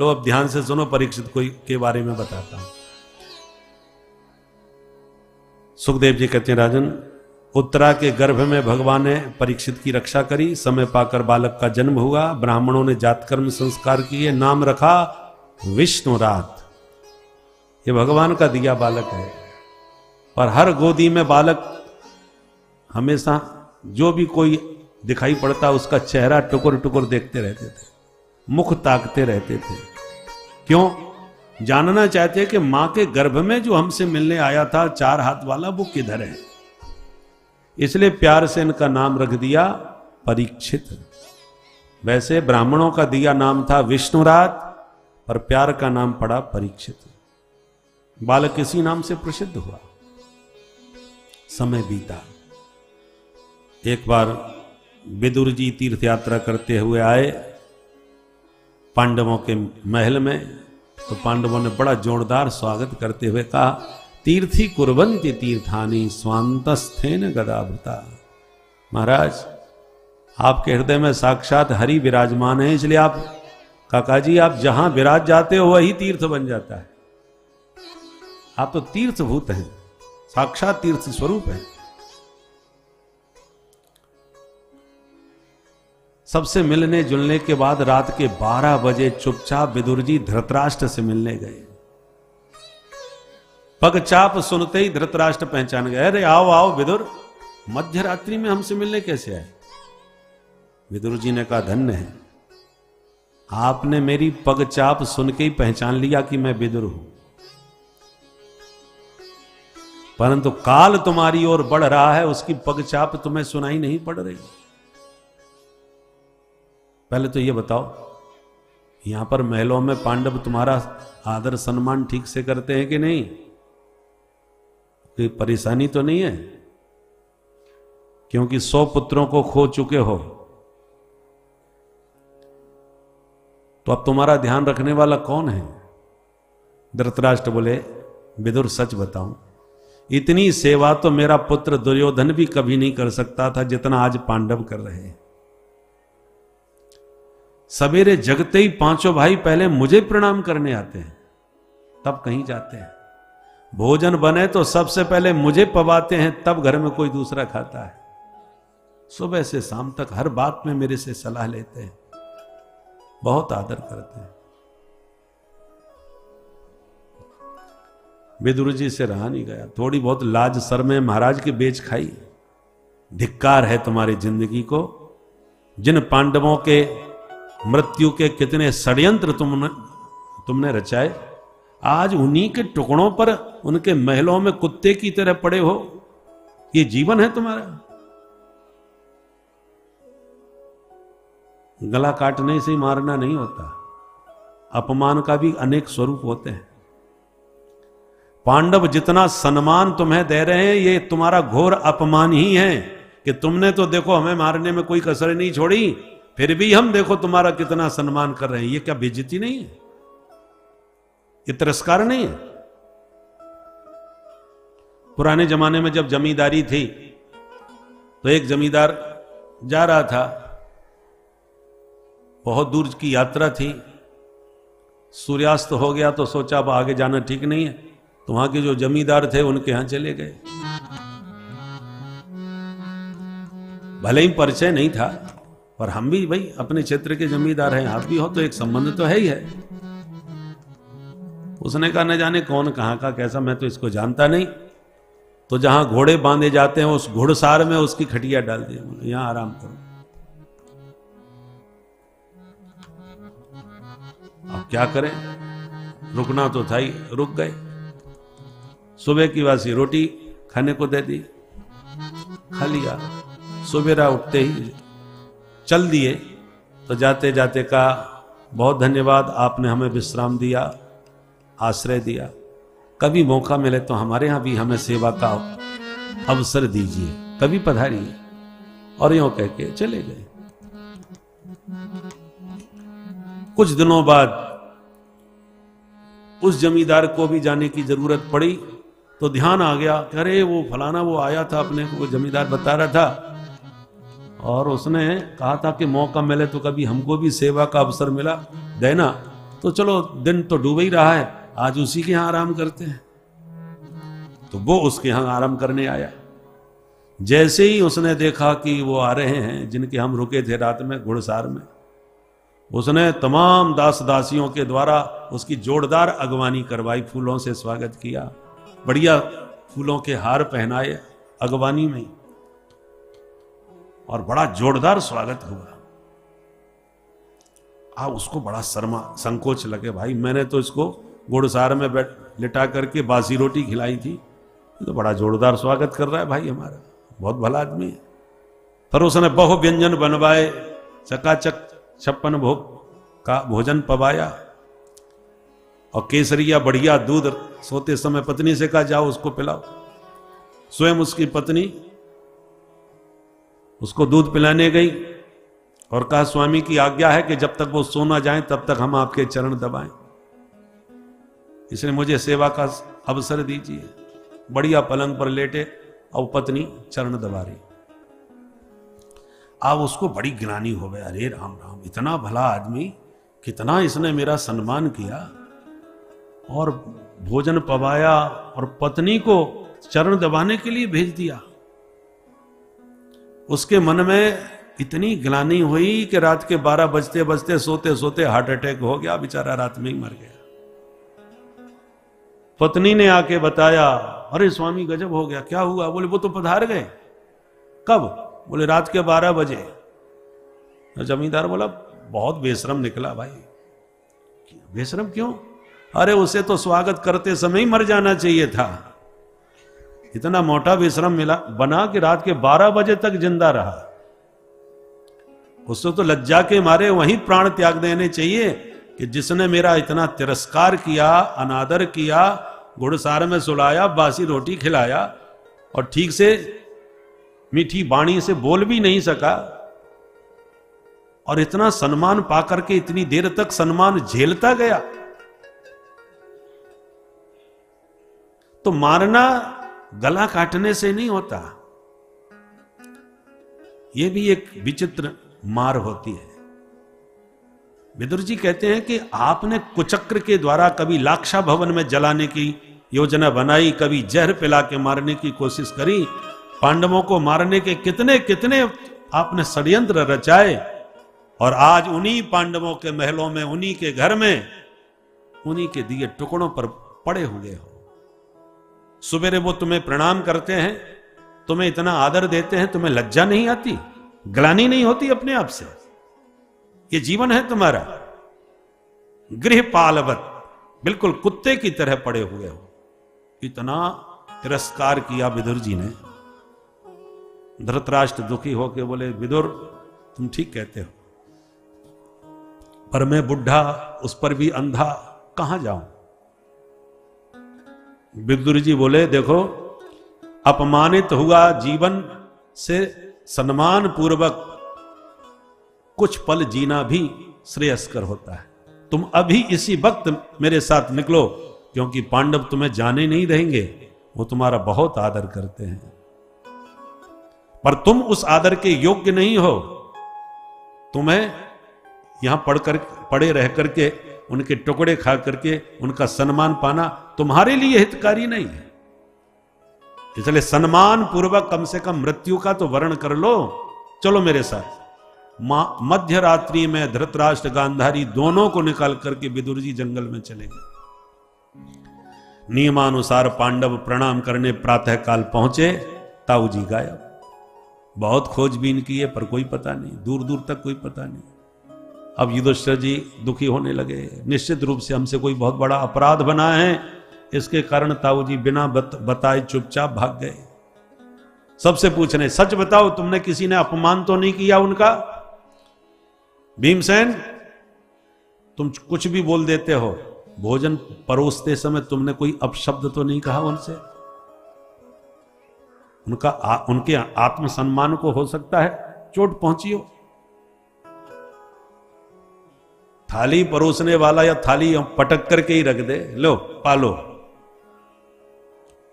लो अब ध्यान से सुनो, परीक्षित कोई के बारे में बताता हूं। सुखदेव जी कहते हैं, राजन, उत्तरा के गर्भ में भगवान ने परीक्षित की रक्षा करी। समय पाकर बालक का जन्म हुआ। ब्राह्मणों ने जातकर्म संस्कार किए। नाम रखा विष्णुरात। ये भगवान का दिया बालक है। और हर गोदी में बालक हमेशा जो भी कोई दिखाई पड़ता उसका चेहरा टुकुर टुकुर देखते रहते थे, मुख ताकते रहते थे। क्यों? जानना चाहते कि मां के गर्भ में जो हमसे मिलने आया था 4 हाथ वाला, वो किधर है। इसलिए प्यार से इनका नाम रख दिया परीक्षित। वैसे ब्राह्मणों का दिया नाम था विष्णुरात, पर प्यार का नाम पड़ा परीक्षित। बालक इसी नाम से प्रसिद्ध हुआ। समय बीता। एक बार विदुर जी तीर्थ यात्रा करते हुए आए पांडवों के महल में, तो पांडवों ने बड़ा जोरदार स्वागत करते हुए कहा, तीर्थी कुर्वन्ति तीर्थानि स्वांतस्थेन गदाभृता। महाराज, आपके हृदय में साक्षात हरि विराजमान है, इसलिए आप काका जी आप जहां विराज जाते हो वही तीर्थ बन जाता है। आप तो तीर्थभूत हैं, साक्षात तीर्थ स्वरूप है। सबसे मिलने जुलने के बाद रात के 12 बजे चुपचाप विदुर जी धृतराष्ट्र से मिलने गए। पगचाप सुनते ही धृतराष्ट्र पहचान गए, अरे आओ आओ विदुर, मध्य रात्रि में हमसे मिलने कैसे आए। विदुर जी ने कहा, धन्य है, आपने मेरी पगचाप सुन के ही पहचान लिया कि मैं विदुर हूं, परंतु काल तुम्हारी ओर बढ़ रहा है, उसकी पगचाप तुम्हें सुनाई नहीं पड़ रही। पहले तो ये बताओ, यहां पर महलों में पांडव तुम्हारा आदर सम्मान ठीक से करते हैं कि नहीं? कोई परेशानी तो नहीं है? क्योंकि 100 पुत्रों को खो चुके हो, तो अब तुम्हारा ध्यान रखने वाला कौन है? धृतराष्ट्र बोले, विदुर सच बताऊं, इतनी सेवा तो मेरा पुत्र दुर्योधन भी कभी नहीं कर सकता था जितना आज पांडव कर रहे हैं। सवेरे जगते ही 5 भाई पहले मुझे प्रणाम करने आते हैं, तब कहीं जाते हैं। भोजन बने तो सबसे पहले मुझे पवाते हैं, तब घर में कोई दूसरा खाता है। सुबह से शाम तक हर बात में मेरे से सलाह लेते हैं, बहुत आदर करते हैं। विदुर जी से रहा नहीं गया, थोड़ी बहुत लाज सर में महाराज की बेच खाई। धिक्कार है तुम्हारी जिंदगी को। जिन पांडवों के मृत्यु के कितने षड्यंत्र तुमने रचाए, आज उन्हीं के टुकड़ों पर उनके महलों में कुत्ते की तरह पड़े हो। ये जीवन है तुम्हारा? गला काटने से ही मारना नहीं होता, अपमान का भी अनेक स्वरूप होते हैं। पांडव जितना सम्मान तुम्हें दे रहे हैं, ये तुम्हारा घोर अपमान ही है कि तुमने तो देखो हमें मारने में कोई कसर नहीं छोड़ी, फिर भी हम देखो तुम्हारा कितना सम्मान कर रहे हैं। ये क्या बेइज्जती नहीं है? ये तिरस्कार नहीं है? पुराने जमाने में जब जमींदारी थी, तो एक जमींदार जा रहा था, बहुत दूर की यात्रा थी, सूर्यास्त हो गया तो सोचा अब आगे जाना ठीक नहीं है, तो वहां के जो जमींदार थे उनके यहां चले गए। भले ही परिचय नहीं था, पर हम भी भाई अपने क्षेत्र के जमींदार हैं, आप भी हो तो एक संबंध तो है ही है। उसने कहा, न जाने कौन कहां का कैसा, मैं तो इसको जानता नहीं। तो जहां घोड़े बांधे जाते हैं उस घुड़सार में उसकी खटिया डाल दी, यहां आराम करो। अब क्या करें, रुकना तो था ही, रुक गए। सुबह की वासी रोटी खाने को दे दी, खा लिया। सुबेरा उठते ही चल दिए, तो जाते जाते कहा, बहुत धन्यवाद, आपने हमें विश्राम दिया, आश्रय दिया। कभी मौका मिले तो हमारे यहां भी हमें सेवा का अवसर दीजिए, कभी पधारिए। और यूं कह के चले गए। कुछ दिनों बाद उस जमींदार को भी जाने की जरूरत पड़ी, तो ध्यान आ गया, अरे वो फलाना वो आया था, अपने को जमींदार बता रहा था, और उसने कहा था कि मौका मिले तो कभी हमको भी सेवा का अवसर मिला देना। तो चलो दिन तो डूब ही रहा है, आज उसी के यहां आराम करते हैं। तो वो उसके यहां आराम करने आया। जैसे ही उसने देखा कि वो आ रहे हैं जिनके हम रुके थे रात में घुड़सार में, उसने तमाम दास दासियों के द्वारा उसकी जोरदार अगवानी करवाई, फूलों से स्वागत किया, बढ़िया फूलों के हार पहनाए अगवानी में, और बड़ा जोरदार स्वागत हुआ। उसको बड़ा शर्मा संकोच लगे, भाई मैंने तो इसको घुड़सार में लिटा करके बासी रोटी खिलाई थी, तो बड़ा जोरदार स्वागत कर रहा है भाई हमारा, बहुत भला आदमी है। फिर उसने बहु व्यंजन बनवाए, चकाचक 56 भोग का भोजन पवाया, और केसरिया बढ़िया दूध सोते समय पत्नी से कहा जाओ उसको पिलाओ। स्वयं उसकी पत्नी उसको दूध पिलाने गई और कहा स्वामी की आज्ञा है कि जब तक वो सो ना जाए तब तक हम आपके चरण दबाएं, इसलिए मुझे सेवा का अवसर दीजिए। बढ़िया पलंग पर लेटे और पत्नी चरण दबा रही। अब उसको बड़ी ग्लानि हो गया, अरे राम राम, इतना भला आदमी, कितना इसने मेरा सम्मान किया और भोजन पवाया और पत्नी को चरण दबाने के लिए भेज दिया। उसके मन में इतनी ग्लानि हुई कि रात के 12 बजते बजते सोते सोते हार्ट अटैक हो गया, बेचारा रात में ही मर गया। पत्नी ने आके बताया, अरे स्वामी गजब हो गया, क्या हुआ? बोले वो तो पधार गए। कब? बोले रात के 12 बजे। जमींदार बोला बहुत बेशरम निकला भाई। बेशरम क्यों? अरे उसे तो स्वागत करते समय ही मर जाना चाहिए था, इतना मोटा बेशरम मिला बना कि रात के 12 बजे तक जिंदा रहा। उससे तो लज्जा के मारे वहीं प्राण त्याग देने चाहिए कि जिसने मेरा इतना तिरस्कार किया, अनादर किया, घुड़सार में सुलाया, बासी रोटी खिलाया और ठीक से मीठी बाणी से बोल भी नहीं सका, और इतना सम्मान पाकर के इतनी देर तक सम्मान झेलता गया। तो मारना गला काटने से नहीं होता, यह भी एक विचित्र मार होती है। विदुर जी कहते हैं कि आपने कुचक्र के द्वारा कभी लाक्षा भवन में जलाने की योजना बनाई, कभी जहर पिला के मारने की कोशिश करी, पांडवों को मारने के कितने कितने आपने षड्यंत्र रचाए, और आज उन्हीं पांडवों के महलों में, उन्हीं के घर में, उन्हीं के दिए टुकड़ों पर पड़े हुए हो। सुबेरे वो तुम्हें प्रणाम करते हैं, तुम्हें इतना आदर देते हैं, तुम्हें लज्जा नहीं आती, ग्लानि नहीं होती अपने आप से? ये जीवन है तुम्हारा, गृहपालवत बिल्कुल कुत्ते की तरह पड़े हुए हो। इतना तिरस्कार किया विदुर जी ने। धृतराष्ट्र दुखी होकर बोले, विदुर तुम ठीक कहते हो, पर मैं बुढ़ा, उस पर भी अंधा, कहां जाऊं? विदुर जी बोले, देखो अपमानित हुआ जीवन से सम्मान पूर्वक कुछ पल जीना भी श्रेयस्कर होता है। तुम अभी इसी वक्त मेरे साथ निकलो, क्योंकि पांडव तुम्हें जाने नहीं देंगे, वो तुम्हारा बहुत आदर करते हैं, पर तुम उस आदर के योग्य नहीं हो। तुम्हें यहां पड़े रह करके, उनके टुकड़े खा करके उनका सम्मान पाना तुम्हारे लिए हितकारी नहीं है। इसलिए सम्मान पूर्वक कम से कम मृत्यु का तो वर्ण कर लो, चलो मेरे साथ। मध्य रात्रि में धृतराष्ट्र गांधारी दोनों को निकाल करके विदुर जी जंगल में चले गए। नियमानुसार पांडव प्रणाम करने प्रातः काल पहुंचे, ताऊ जी गायब। बहुत खोजबीन की है पर कोई पता नहीं, दूर दूर तक कोई पता नहीं। अब युधिष्ठिर जी दुखी होने लगे, निश्चित रूप से हमसे कोई बहुत बड़ा अपराध बना है, इसके कारण ताऊ जी बिना बताए चुपचाप भाग गए। सबसे पूछने, सच बताओ तुमने किसी ने अपमान तो नहीं किया उनका? भीमसेन तुम कुछ भी बोल देते हो, भोजन परोसते समय तुमने कोई अपशब्द तो नहीं कहा उनसे? उनके आत्मसम्मान को हो सकता है चोट पहुंची हो। थाली परोसने वाला या थाली पटक करके ही रख दे, लो पालो,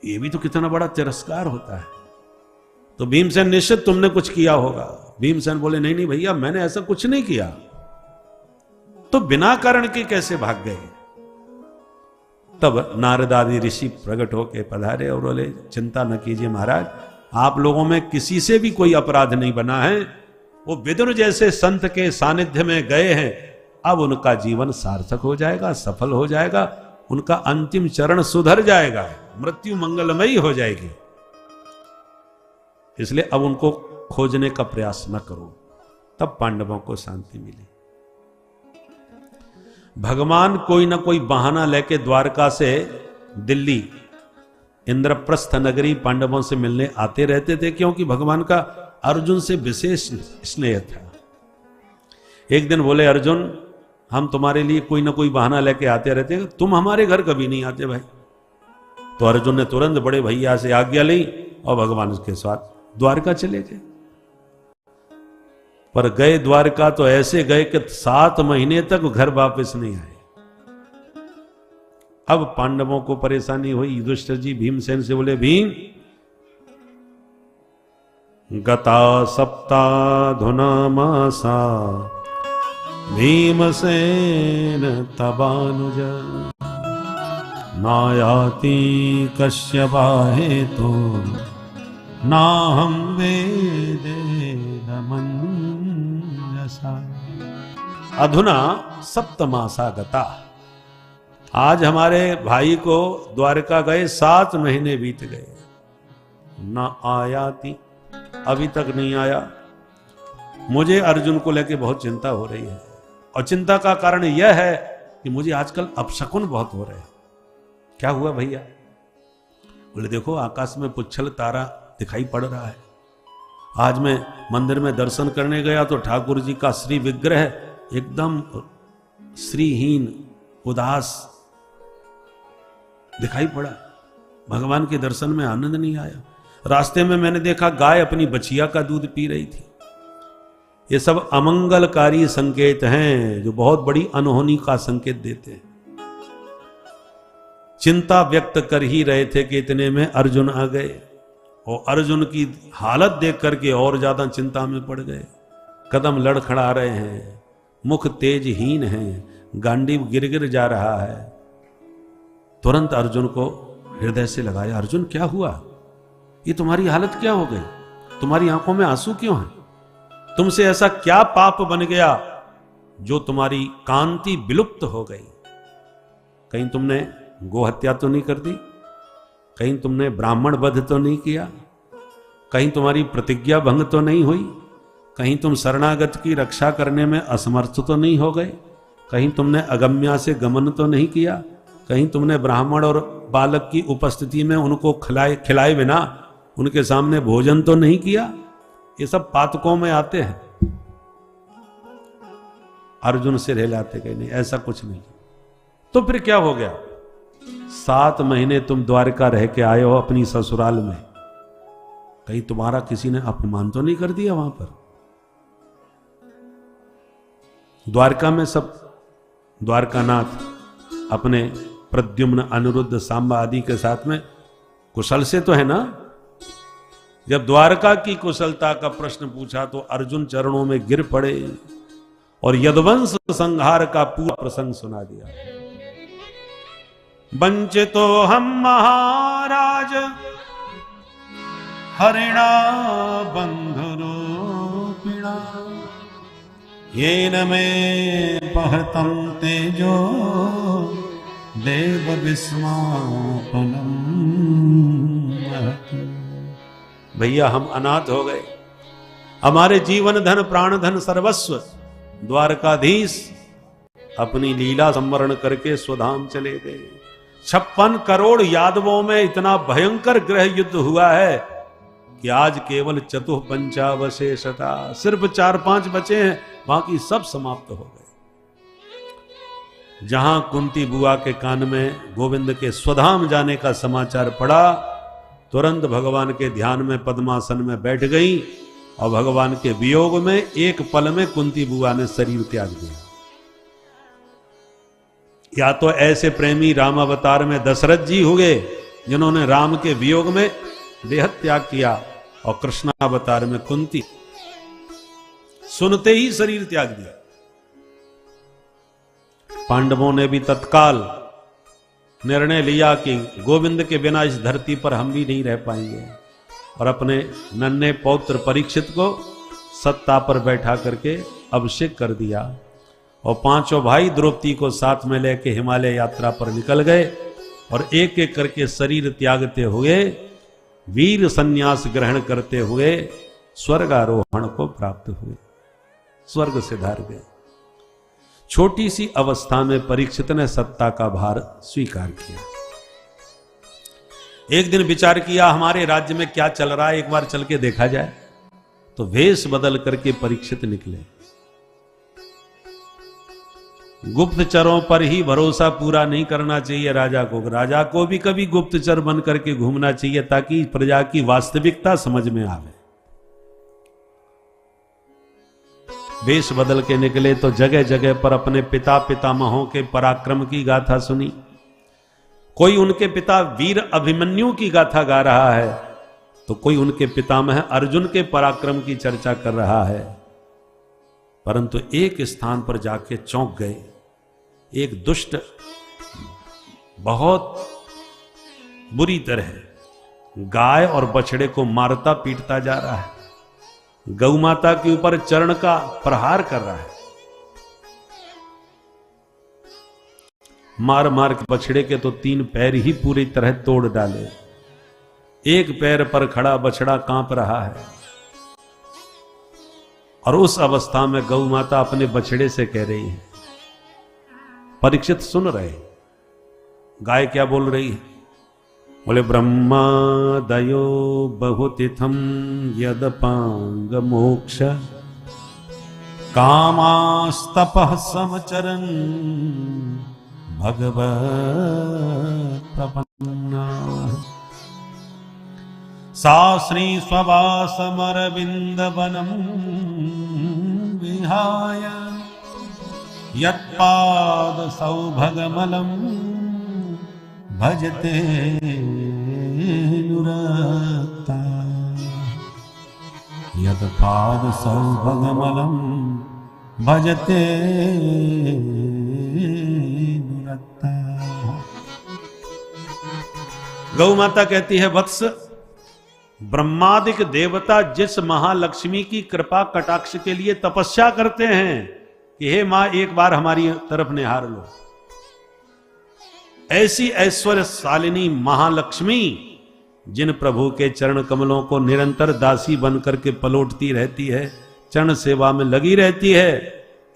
ये भी तो कितना बड़ा तिरस्कार होता है। तो भीमसेन, निश्चित तुमने कुछ किया होगा। भीमसेन बोले, नहीं नहीं भैया, मैंने ऐसा कुछ नहीं किया। तो बिना कारण के कैसे भाग गए? तब नारद आदि ऋषि प्रकट होके पधारे और बोले, चिंता न कीजिए महाराज, आप लोगों में किसी से भी कोई अपराध नहीं बना है। वो विदुर जैसे संत के सानिध्य में गए हैं, अब उनका जीवन सार्थक हो जाएगा, सफल हो जाएगा, उनका अंतिम चरण सुधर जाएगा, मृत्यु मंगलमयी हो जाएगी। इसलिए अब उनको खोजने का प्रयास न करो। तब पांडवों को शांति मिली। भगवान कोई ना कोई बहाना लेके द्वारका से दिल्ली इंद्रप्रस्थ नगरी पांडवों से मिलने आते रहते थे, क्योंकि भगवान का अर्जुन से विशेष स्नेह था। एक दिन बोले, अर्जुन हम तुम्हारे लिए कोई ना कोई बहाना लेके आते रहते हैं, तुम हमारे घर कभी नहीं आते भाई। तो अर्जुन ने तुरंत बड़े भैया से आज्ञा ली और भगवान के साथ द्वारका चले गए। पर गए द्वारका तो ऐसे गए कि 7 महीने तक घर वापस नहीं आए। अब पांडवों को परेशानी हुई। युधिष्ठिर जी भीमसेन से बोले, भीम गता सप्ताधुना मासा भीमसेन तबानुज नायाति कश्यपाहे तो नाहं वेदेदमन्यसा अधुना सप्तमासा गता। आज हमारे भाई को द्वारका गए 7 महीने बीत गए, ना आयाति, अभी तक नहीं आया। मुझे अर्जुन को लेके बहुत चिंता हो रही है, और चिंता का कारण यह है कि मुझे आजकल अपशकुन बहुत हो रहे हैं। क्या हुआ भैया? बोले, देखो आकाश में पुच्छल तारा दिखाई पड़ रहा है। आज मैं मंदिर में दर्शन करने गया तो ठाकुर जी का श्री विग्रह एकदम श्रीहीन उदास दिखाई पड़ा। भगवान के दर्शन में आनंद नहीं आया। रास्ते में मैंने देखा गाय अपनी बछिया का दूध पी रही थी। ये सब अमंगलकारी संकेत हैं जो बहुत बड़ी अनहोनी का संकेत देते हैं। चिंता व्यक्त कर ही रहे थे कि इतने में अर्जुन आ गए, और अर्जुन की हालत देख करके और ज्यादा चिंता में पड़ गए। कदम लड़खड़ा रहे हैं, मुख तेजहीन है, गांडीव गिर गिर जा रहा है। तुरंत अर्जुन को हृदय से लगाया, अर्जुन क्या हुआ? ये तुम्हारी हालत क्या हो गई? तुम्हारी आंखों में आंसू क्यों हैं? तुमसे ऐसा क्या पाप बन गया जो तुम्हारी कांति विलुप्त हो गई? कहीं तुमने गोहत्या तो नहीं कर दी? कहीं तुमने ब्राह्मण वध तो नहीं किया? कहीं तुम्हारी प्रतिज्ञा भंग तो नहीं हुई? कहीं तुम शरणागत की रक्षा करने में असमर्थ तो नहीं हो गए? कहीं तुमने अगम्या से गमन तो नहीं किया? कहीं तुमने ब्राह्मण और बालक की उपस्थिति में उनको खिलाए बिना उनके सामने भोजन तो नहीं किया? ये सब पातकों में आते हैं। अर्जुन सिर हिलाते गए, नहीं ऐसा कुछ नहीं। तो फिर क्या हो गया? 7 महीने तुम द्वारका रह के आए हो अपनी ससुराल में, कहीं तुम्हारा किसी ने अपमान तो नहीं कर दिया वहां पर? द्वारका में सब द्वारकानाथ अपने प्रद्युम्न, अनिरुद्ध, सांबा आदि के साथ में कुशल से तो है ना? जब द्वारका की कुशलता का प्रश्न पूछा तो अर्जुन चरणों में गिर पड़े और यदुवंश संहार का पूरा प्रसंग सुना दिया। वंचितो हम महाराज हरिणा बंधुरूपिणा येन में पहतम तेजो देव विस्मापनम। भैया हम अनाथ हो गए, हमारे जीवन धन प्राण धन सर्वस्व द्वारकाधीश अपनी लीला संवरण करके स्वधाम चले गए। 56 करोड़ यादवों में इतना भयंकर ग्रह युद्ध हुआ है कि आज केवल चतुःपंचावशेषता, सिर्फ 4-5 बचे हैं, बाकी सब समाप्त हो गए। जहां कुंती बुआ के कान में गोविंद के स्वधाम जाने का समाचार पड़ा, तुरंत भगवान के ध्यान में पद्मासन में बैठ गई और भगवान के वियोग में एक पल में कुंती बुआ ने शरीर त्याग दिया। या तो ऐसे प्रेमी राम अवतार में दशरथ जी हुए जिन्होंने राम के वियोग में देह त्याग किया, और कृष्णावतार में कुंती सुनते ही शरीर त्याग दिया। पांडवों ने भी तत्काल निर्णय लिया कि गोविंद के बिना इस धरती पर हम भी नहीं रह पाएंगे, और अपने नन्हे पौत्र परीक्षित को सत्ता पर बैठा करके अभिषेक कर दिया। और पांचों भाई द्रौपदी को साथ में लेके हिमालय यात्रा पर निकल गए और एक एक करके शरीर त्यागते हुए, वीर संन्यास ग्रहण करते हुए स्वर्गारोहण को प्राप्त हुए, स्वर्ग से धार गए। छोटी सी अवस्था में परीक्षित ने सत्ता का भार स्वीकार किया। एक दिन विचार किया हमारे राज्य में क्या चल रहा है, एक बार चल के देखा जाए। तो वेश बदल करके परीक्षित निकले। गुप्तचरों पर ही भरोसा पूरा नहीं करना चाहिए राजा को। राजा को भी कभी गुप्तचर बन करके घूमना चाहिए ताकि प्रजा की वास्तविकता समझ में आवे। वेश बदल के निकले तो जगह जगह पर अपने पिता पितामहों के पराक्रम की गाथा सुनी। कोई उनके पिता वीर अभिमन्यु की गाथा गा रहा है, तो कोई उनके पितामह अर्जुन के पराक्रम की चर्चा कर रहा है। परंतु एक स्थान पर जाके चौंक गए। एक दुष्ट बहुत बुरी तरह गाय और बछड़े को मारता पीटता जा रहा है, गौ माता के ऊपर चरण का प्रहार कर रहा है। मार मार के बछड़े के तो 3 पैर ही पूरी तरह तोड़ डाले। एक पैर पर खड़ा बछड़ा कांप रहा है। और उस अवस्था में गौ माता अपने बछड़े से कह रही है, परीक्षित सुन रहे, गाय क्या बोल रही है? बोले ब्रह्मा दयो बहुतिथम यदपांग मोक्ष कामास्तपः समचरन् भगवत् प्रपन्ना सा श्री स्ववासमरविंदवनं विहाय यत्पाद सौभगमलं भजते नुरक्ता यत्पाद सौभगमलं भजते नुरक्ता। गौ माता कहती है, वत्स, ब्रह्मादिक देवता जिस महालक्ष्मी की कृपा कटाक्ष के लिए तपस्या करते हैं कि हे मां एक बार हमारी तरफ निहार लो, ऐसी ऐश्वर्यशालिनी महालक्ष्मी जिन प्रभु के चरण कमलों को निरंतर दासी बनकर के पलोटती रहती है, चरण सेवा में लगी रहती है,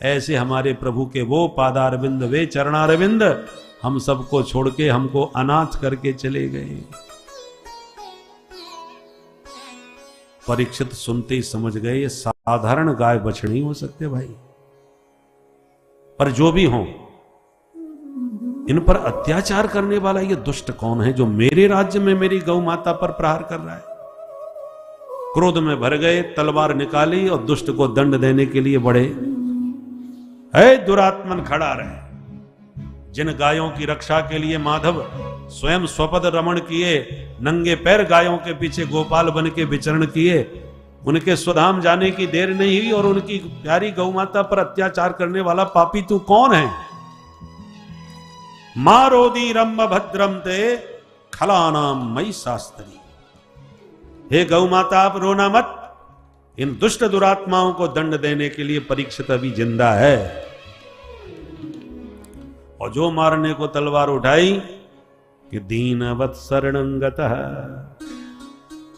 ऐसे हमारे प्रभु के वो पादारविंद, वे चरणारविंद हम सबको छोड़ के हमको अनाथ करके चले गए। परीक्षित सुनते ही समझ गए ये साधारण गाय बछड़ी हो सकते भाई, पर जो भी हो इन पर अत्याचार करने वाला ये दुष्ट कौन है जो मेरे राज्य में मेरी गौ माता पर प्रहार कर रहा है। क्रोध में भर गए, तलवार निकाली और दुष्ट को दंड देने के लिए बढ़े। है दुरात्मन खड़ा रहे। जिन गायों की रक्षा के लिए माधव स्वयं स्वपद रमण किए, नंगे पैर गायों के पीछे गोपाल बन के विचरण किए, उनके स्वधाम जाने की देर नहीं हुई और उनकी प्यारी गौ माता पर अत्याचार करने वाला पापी तू कौन है? मारोदी रम्भ भद्रम ते खलानाम मई शास्त्री। हे गौ माता आप रोना मत, इन दुष्ट दुरात्माओं को दंड देने के लिए परीक्षित अभी जिंदा है। और जो मारने को तलवार उठाई कि दीनवत् शरणं गतः,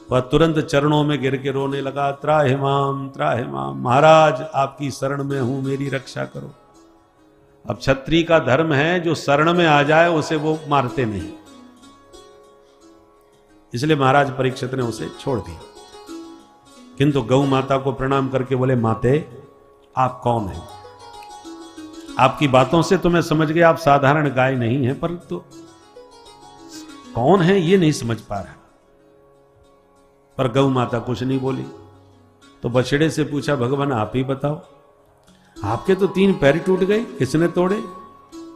वह तुरंत चरणों में गिर के रोने लगा, त्राहिमाम त्राहिमाम, महाराज आपकी शरण में हूं, मेरी रक्षा करो। अब क्षत्रिय का धर्म है जो शरण में आ जाए उसे वो मारते नहीं, इसलिए महाराज परीक्षित ने उसे छोड़ दिया। किंतु गौ माता को प्रणाम करके बोले, माते आप कौन हैं? आपकी बातों से तो मैं समझ गया आप साधारण गाय नहीं है, परंतु कौन है ये नहीं समझ पा रहा। पर गौ माता कुछ नहीं बोली। तो बछड़े से पूछा, भगवान आप ही बताओ, आपके तो 3 पैर टूट गए, किसने तोड़े?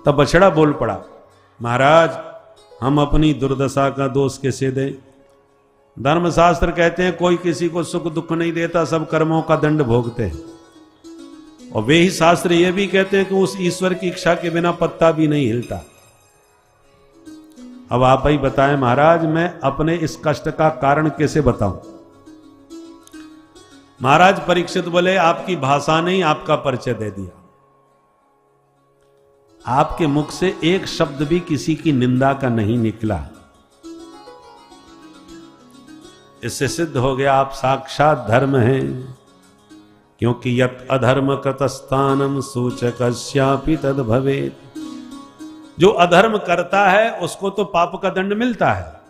तब बछड़ा बोल पड़ा, महाराज हम अपनी दुर्दशा का दोष कैसे दें? धर्मशास्त्र कहते हैं कोई किसी को सुख दुख नहीं देता, सब कर्मों का दंड भोगते हैं। और वे ही शास्त्र ये भी कहते हैं कि उस ईश्वर की इच्छा के बिना पत्ता भी नहीं हिलता। अब आप ही बताएं महाराज, मैं अपने इस कष्ट का कारण कैसे बताऊं? महाराज परीक्षित बोले, आपकी भाषा ने ही आपका परिचय दे दिया। आपके मुख से एक शब्द भी किसी की निंदा का नहीं निकला। इससे सिद्ध हो गया आप साक्षात धर्म हैं, क्योंकि यत् अधर्म कृतस्थानम सूचकस्यापि तद भवेत्। जो अधर्म करता है उसको तो पाप का दंड मिलता है,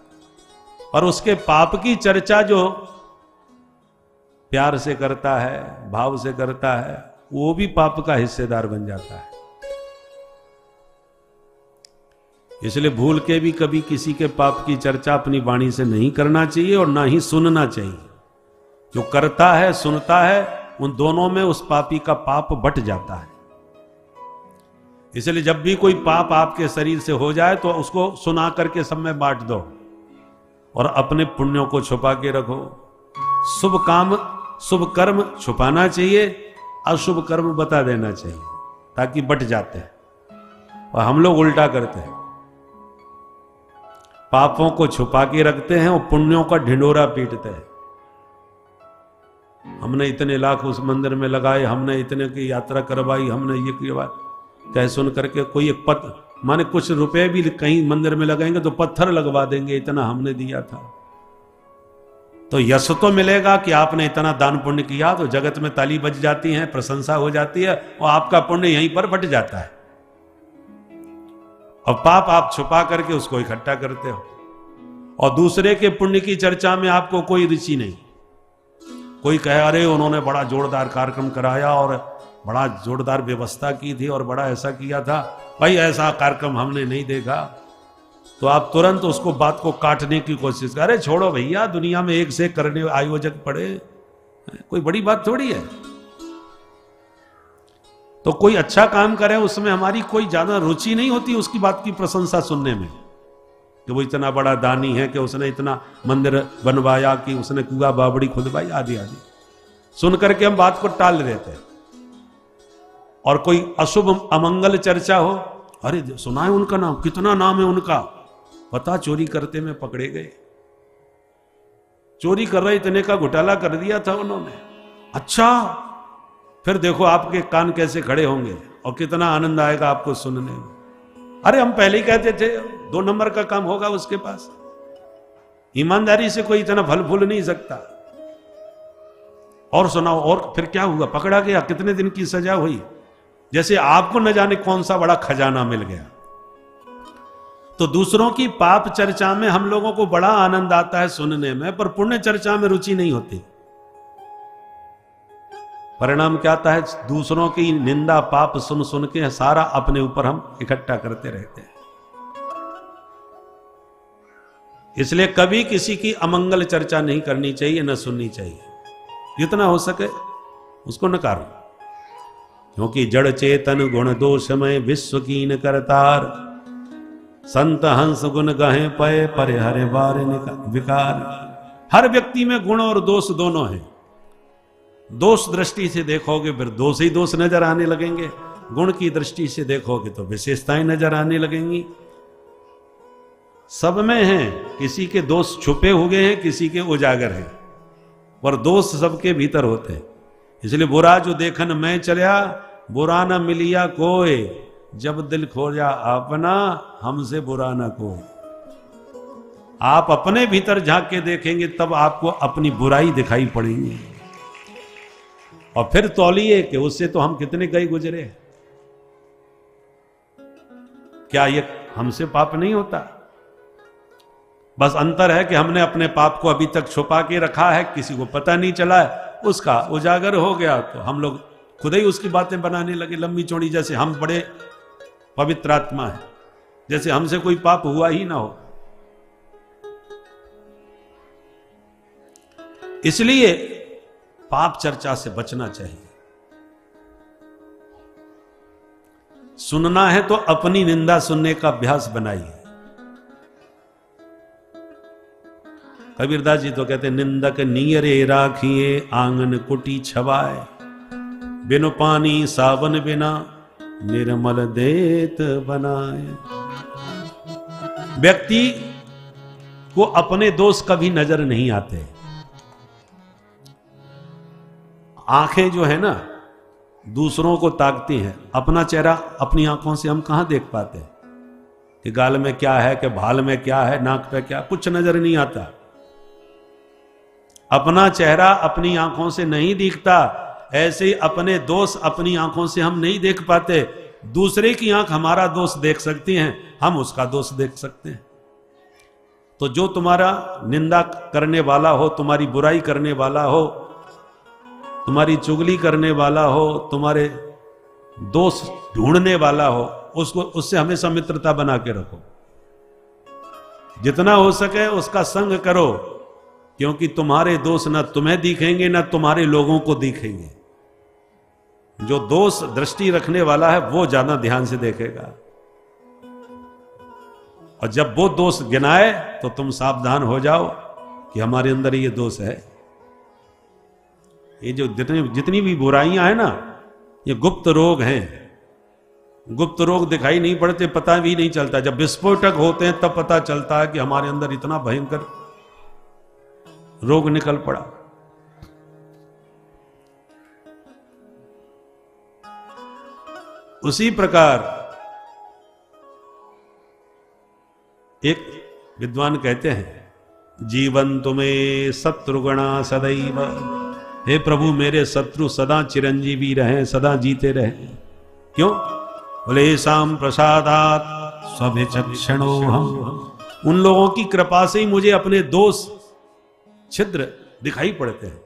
और उसके पाप की चर्चा जो प्यार से करता है, भाव से करता है, वो भी पाप का हिस्सेदार बन जाता है। इसलिए भूल के भी कभी किसी के पाप की चर्चा अपनी वाणी से नहीं करना चाहिए और ना ही सुनना चाहिए। जो करता है, सुनता है, उन दोनों में उस पापी का पाप बट जाता है। इसलिए जब भी कोई पाप आपके शरीर से हो जाए तो उसको सुना करके सब में बांट दो और अपने पुण्यों को छुपा के रखो। शुभ काम, शुभ कर्म छुपाना चाहिए, अशुभ कर्म बता देना चाहिए, ताकि बट जाते हैं। और हम लोग उल्टा करते हैं, पापों को छुपा के रखते हैं और पुण्यों का ढिंडोरा पीटते हैं। हमने इतने लाख उस मंदिर में लगाए, हमने इतने की यात्रा करवाई, हमने ये किया, कह सुन करके कोई एक माने कुछ रुपए भी कहीं मंदिर में लगाएंगे तो पत्थर लगवा देंगे, इतना हमने दिया था। तो यश तो मिलेगा कि आपने इतना दान पुण्य किया, तो जगत में ताली बज जाती है, प्रशंसा हो जाती है, और आपका पुण्य यहीं पर बट जाता है। और पाप आप छुपा करके उसको इकट्ठा करते हो, और दूसरे के पुण्य की चर्चा में आपको कोई रुचि नहीं। कोई कहे अरे उन्होंने बड़ा जोरदार कार्यक्रम कराया और बड़ा जोरदार व्यवस्था की थी और बड़ा ऐसा किया था, भाई ऐसा कार्यक्रम हमने नहीं देखा, तो आप तुरंत उसको बात को काटने की कोशिश करें। अरे छोड़ो भैया, दुनिया में एक से करने आयोजक पड़े, कोई बड़ी बात थोड़ी है। तो कोई अच्छा काम करे, उसमें हमारी कोई ज्यादा रुचि नहीं होती उसकी बात की प्रशंसा सुनने में, कि वो इतना बड़ा दानी है, कि उसने इतना मंदिर बनवाया, कि उसने कुआ बावड़ी खुदवाई, आदि आदि सुन करके हम बात को टाल देते हैं। और कोई अशुभ अमंगल चर्चा हो, अरे सुना है उनका नाम, कितना नाम है उनका, पता चोरी करते में पकड़े गए, चोरी कर रहे इतने का घोटाला कर दिया था उन्होंने। अच्छा, फिर देखो आपके कान कैसे खड़े होंगे और कितना आनंद आएगा आपको सुनने में। अरे हम पहले ही कहते थे 2 नंबर का काम होगा उसके पास, ईमानदारी से कोई इतना फल फूल नहीं सकता। और सुनाओ, और फिर क्या हुआ, पकड़ा गया, कितने दिन की सजा हुई, जैसे आपको न जाने कौन सा बड़ा खजाना मिल गया। तो दूसरों की पाप चर्चा में हम लोगों को बड़ा आनंद आता है सुनने में, पर पुण्य चर्चा में रुचि नहीं होती। परिणाम क्या आता है, दूसरों की निंदा पाप सुन सुन के सारा अपने ऊपर हम इकट्ठा करते रहते हैं। इसलिए कभी किसी की अमंगल चर्चा नहीं करनी चाहिए, न सुननी चाहिए, जितना हो सके उसको नकारो। क्योंकि जड़ चेतन गुण दोषमय विश्व कीन करतार, संत हंस गुण गहे पय परे हरे बार विकार। हर व्यक्ति में गुण और दोष दोनों हैं। दोष दृष्टि से देखोगे फिर दोष ही दोष नजर आने लगेंगे, गुण की दृष्टि से देखोगे तो विशेषताएं नजर आने लगेंगी। सब में हैं, किसी के दोष छुपे हुए हैं, किसी के उजागर हैं, पर दोष सबके भीतर होते हैं। इसलिए बुरा जो देखन मैं चलिया, बुरा न मिलिया कोई, जब दिल खोजा अपना हमसे बुरा न कोई। आप अपने भीतर झांक के देखेंगे तब आपको अपनी बुराई दिखाई पड़ेगी, और फिर तौलिए कि उससे तो हम कितने गए गुजरे। क्या ये हमसे पाप नहीं होता? बस अंतर है कि हमने अपने पाप को अभी तक छुपा के रखा है, किसी को पता नहीं चला है, उसका उजागर हो गया तो हम लोग खुद ही उसकी बातें बनाने लगे लंबी चौड़ी, जैसे हम बड़े पवित्र आत्मा है, जैसे हमसे कोई पाप हुआ ही ना हो। इसलिए पाप चर्चा से बचना चाहिए। सुनना है तो अपनी निंदा सुनने का अभ्यास बनाइए। कबीरदास जी तो कहते, निंदक नियरे राखिए आंगन कुटी छवाए, बिनु पानी सावन बिना निर्मल देत बनाए। व्यक्ति को अपने दोष कभी नजर नहीं आते। आंखें जो है ना दूसरों को ताकती हैं, अपना चेहरा अपनी आंखों से हम कहां देख पाते हैं कि गाल में क्या है, कि भाल में क्या है, नाक पे क्या, कुछ नजर नहीं आता। अपना चेहरा अपनी आंखों से नहीं दिखता, ऐसे ही अपने दोष अपनी आंखों से हम नहीं देख पाते। दूसरे की आंख हमारा दोष देख सकती हैं, हम उसका दोष देख सकते हैं। तो जो तुम्हारा निंदा करने वाला हो, तुम्हारी बुराई करने वाला हो, तुम्हारी चुगली करने वाला हो, तुम्हारे दोष ढूंढने वाला हो, उसको उससे हमेशा मित्रता बना के रखो। जितना हो सके उसका संग करो, क्योंकि तुम्हारे दोष ना तुम्हें दिखेंगे ना तुम्हारे लोगों को दिखेंगे। जो दोष दृष्टि रखने वाला है वो ज्यादा ध्यान से देखेगा, और जब वो दोष गिनाए तो तुम सावधान हो जाओ कि हमारे अंदर ये दोष है। ये जो जितनी भी बुराइयां हैं ना, ये गुप्त रोग हैं। गुप्त रोग दिखाई नहीं पड़ते, पता भी नहीं चलता। जब विस्फोटक होते हैं तब पता चलता है कि हमारे अंदर इतना भयंकर रोग निकल पड़ा। उसी प्रकार एक विद्वान कहते हैं, जीवन तुम्हें शत्रुगणा सदैव। हे प्रभु मेरे शत्रु सदा चिरंजीवी रहे, सदा जीते रहे। क्यों? बोले शाम प्रसादात स्वभिचक्षणो हम। उन लोगों की कृपा से ही मुझे अपने दोष छिद्र दिखाई पड़ते हैं।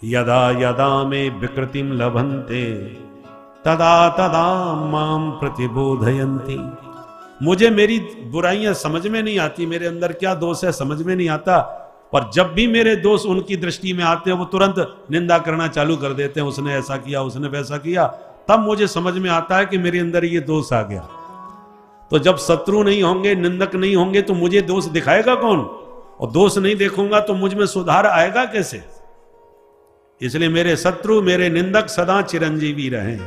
यदा यदा में विकृतिम लभन्ते तदा तदा माम प्रतिबोधयन्ति। मुझे मेरी बुराइयां समझ में नहीं आती, मेरे अंदर क्या दोष है समझ में नहीं आता, पर जब भी मेरे दोष उनकी दृष्टि में आते हैं वो तुरंत निंदा करना चालू कर देते हैं, उसने ऐसा किया, उसने वैसा किया। तब मुझे समझ में आता है कि मेरे अंदर ये दोष आ गया। तो जब शत्रु नहीं होंगे, निंदक नहीं होंगे, तो मुझे दोष दिखाएगा कौन? और दोष नहीं देखूंगा तो मुझ में सुधार आएगा कैसे? इसलिए मेरे शत्रु, मेरे निंदक सदा चिरंजीवी रहे।